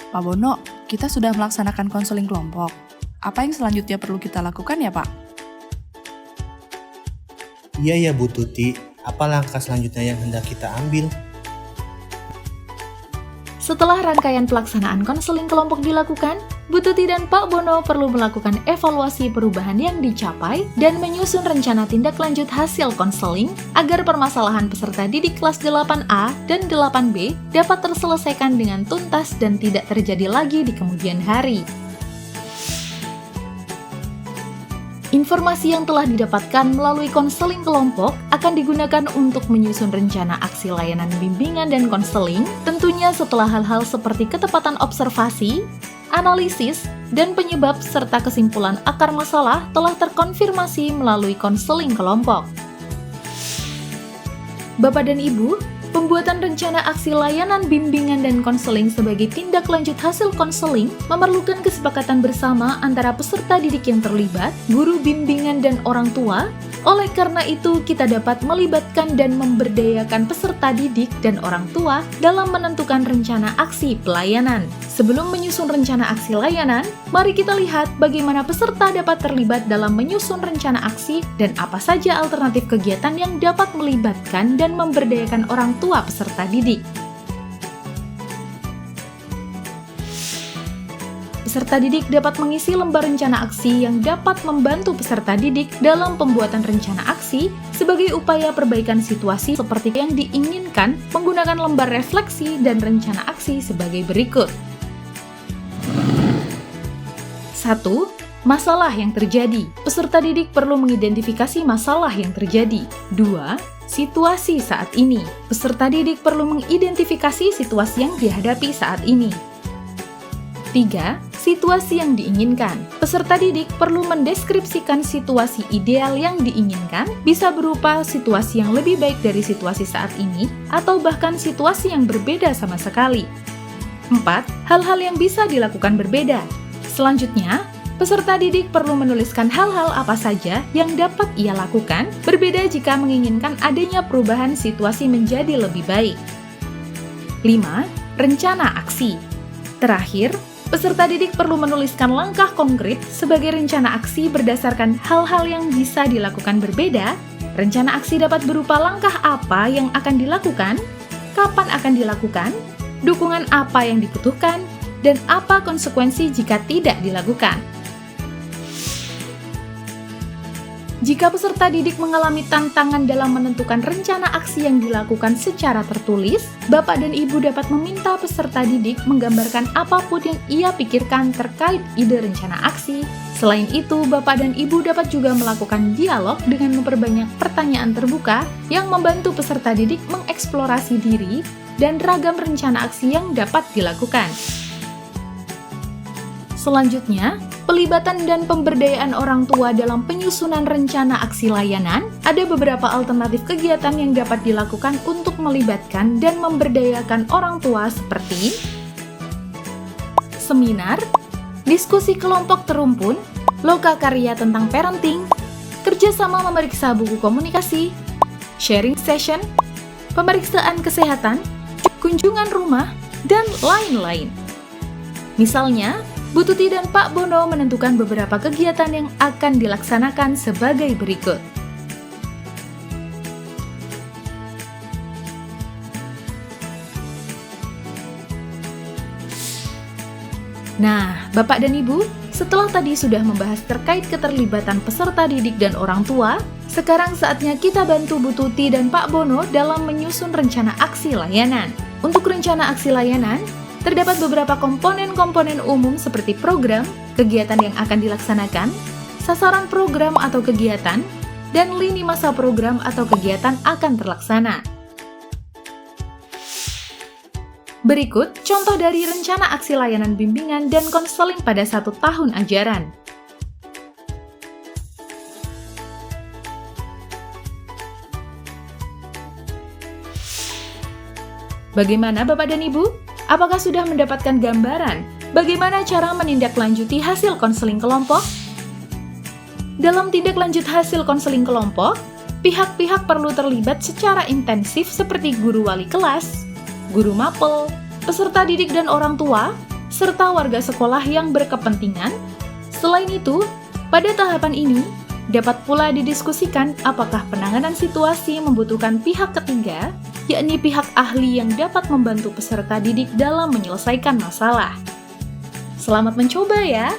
Pak Bono, kita sudah melaksanakan konseling kelompok. Apa yang selanjutnya perlu kita lakukan ya, Pak? Iya ya Bu Tuti, apa langkah selanjutnya yang hendak kita ambil? Setelah rangkaian pelaksanaan konseling kelompok dilakukan, Bu Tuti dan Pak Bono perlu melakukan evaluasi perubahan yang dicapai dan menyusun rencana tindak lanjut hasil konseling agar permasalahan peserta didik kelas 8A dan 8B dapat terselesaikan dengan tuntas dan tidak terjadi lagi di kemudian hari. Informasi yang telah didapatkan melalui konseling kelompok akan digunakan untuk menyusun rencana aksi layanan bimbingan dan konseling, tentunya setelah hal-hal seperti ketepatan observasi, analisis, dan penyebab serta kesimpulan akar masalah telah terkonfirmasi melalui konseling kelompok. Bapak dan Ibu, pembuatan rencana aksi layanan bimbingan dan konseling sebagai tindak lanjut hasil konseling memerlukan kesepakatan bersama antara peserta didik yang terlibat, guru bimbingan dan orang tua. Oleh karena itu, kita dapat melibatkan dan memberdayakan peserta didik dan orang tua dalam menentukan rencana aksi pelayanan. Sebelum menyusun rencana aksi layanan, mari kita lihat bagaimana peserta dapat terlibat dalam menyusun rencana aksi dan apa saja alternatif kegiatan yang dapat melibatkan dan memberdayakan orang tua peserta didik. Peserta didik dapat mengisi lembar rencana aksi yang dapat membantu peserta didik dalam pembuatan rencana aksi sebagai upaya perbaikan situasi seperti yang diinginkan menggunakan lembar refleksi dan rencana aksi sebagai berikut. 1. Masalah yang terjadi. Peserta didik perlu mengidentifikasi masalah yang terjadi. 2. Situasi saat ini. Peserta didik perlu mengidentifikasi situasi yang dihadapi saat ini. 3. Situasi yang diinginkan. Peserta didik perlu mendeskripsikan situasi ideal yang diinginkan, bisa berupa situasi yang lebih baik dari situasi saat ini, atau bahkan situasi yang berbeda sama sekali. 4. Hal-hal yang bisa dilakukan berbeda. Selanjutnya, peserta didik perlu menuliskan hal-hal apa saja yang dapat ia lakukan, berbeda jika menginginkan adanya perubahan situasi menjadi lebih baik. 5. Rencana aksi. Terakhir, peserta didik perlu menuliskan langkah konkret sebagai rencana aksi berdasarkan hal-hal yang bisa dilakukan berbeda. Rencana aksi dapat berupa langkah apa yang akan dilakukan, kapan akan dilakukan, dukungan apa yang dibutuhkan, dan apa konsekuensi jika tidak dilakukan. Jika peserta didik mengalami tantangan dalam menentukan rencana aksi yang dilakukan secara tertulis, Bapak dan Ibu dapat meminta peserta didik menggambarkan apapun yang ia pikirkan terkait ide rencana aksi. Selain itu, Bapak dan Ibu dapat juga melakukan dialog dengan memperbanyak pertanyaan terbuka yang membantu peserta didik mengeksplorasi diri dan ragam rencana aksi yang dapat dilakukan. Selanjutnya, pelibatan dan pemberdayaan orang tua dalam penyusunan rencana aksi layanan. Ada beberapa alternatif kegiatan yang dapat dilakukan untuk melibatkan dan memberdayakan orang tua seperti seminar, diskusi kelompok terumpun, loka karya tentang parenting, kerjasama memeriksa buku komunikasi, sharing session, pemeriksaan kesehatan, kunjungan rumah, dan lain-lain. Misalnya, Bu Tuti dan Pak Bono menentukan beberapa kegiatan yang akan dilaksanakan sebagai berikut. Nah, Bapak dan Ibu, setelah tadi sudah membahas terkait keterlibatan peserta didik dan orang tua, sekarang saatnya kita bantu Bu Tuti dan Pak Bono dalam menyusun rencana aksi layanan. Untuk rencana aksi layanan, terdapat beberapa komponen-komponen umum seperti program, kegiatan yang akan dilaksanakan, sasaran program atau kegiatan, dan lini masa program atau kegiatan akan terlaksana. Berikut contoh dari rencana aksi layanan bimbingan dan konseling pada 1 tahun ajaran. Bagaimana Bapak dan Ibu? Apakah sudah mendapatkan gambaran bagaimana cara menindaklanjuti hasil konseling kelompok? Dalam tindak lanjut hasil konseling kelompok, pihak-pihak perlu terlibat secara intensif seperti guru wali kelas, guru mapel, peserta didik dan orang tua, serta warga sekolah yang berkepentingan. Selain itu, pada tahapan ini, dapat pula didiskusikan apakah penanganan situasi membutuhkan pihak ketiga, yakni pihak ahli yang dapat membantu peserta didik dalam menyelesaikan masalah. Selamat mencoba ya!